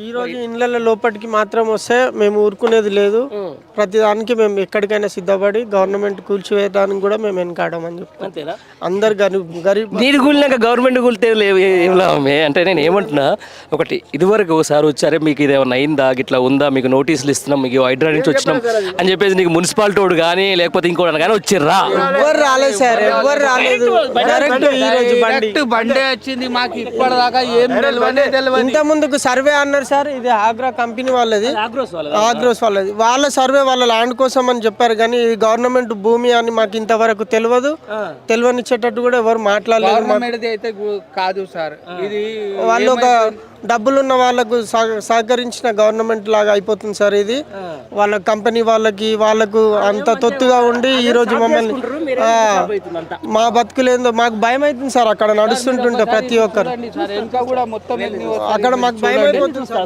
ఈ రోజు ఇళ్ళ లోపలికి మాత్రం వస్తే మేము ఊరుకునేది లేదు. ప్రతిదానికి మేము ఎక్కడికైనా సిద్ధపడి గవర్నమెంట్ కూల్చివేయడానికి కూడా మేము వెనకాడమని చెప్తాం. అంతేనా? అందరు గరీబ్ నీరు కూలినాక గవర్నమెంట్ కూలితే ఏం లాభమే అంటే నేను ఏమంటున్నా, ఒకటి ఇదివరకు ఒకసారి వచ్చారే మీకు ఇదేమన్నా అయిందా, ఇట్లా ఉందా, మీకు నోటీసులు ఇస్తున్నాం, మీకు హైడ్రా నుంచి వచ్చినాం అని చెప్పేసి నీకు మున్సిపాలిటీ వాడు కానీ లేకపోతే ఇంకోటి కానీ వచ్చిర్రా? ఎవ్వరు రాలేదు సార్, ఎవ్వరు రాలేదు. డైరెక్ట్ ఈ రోజు బండి వచ్చింది మాకు ఇప్పటిదాకా ఏం తెలియదు. ఇంత ముందుకు సర్వే అన్నారు సార్, ఇది ఆగ్రా కంపెనీ వాళ్ళది, ఆగ్రోస్ వాళ్ళది. వాళ్ళ సర్వే వాళ్ళ ల్యాండ్ కోసం అని చెప్పారు కానీ ఇది గవర్నమెంట్ భూమి అని మాకు ఇంతవరకు తెలియనిచ్చేటట్టు కూడా ఎవరు మాట్లాడలేదు. అయితే కాదు సార్, ఇది వాళ్ళు ఒక డబ్బులున్న వాళ్ళకు సహకరించిన గవర్నమెంట్ లాగా అయిపోతుంది సార్. ఇది వాళ్ళ కంపెనీ వాళ్ళకు అంత తొత్తుగా ఉండి ఈ రోజు మమ్మల్ని మా బతుకులేందో మాకు భయం అవుతుంది సార్. అక్కడ నడుస్తుంటుంటే ప్రతి ఒక్కరు కూడా మొత్తం అక్కడ మాకు భయం అయిపోతుంది సార్.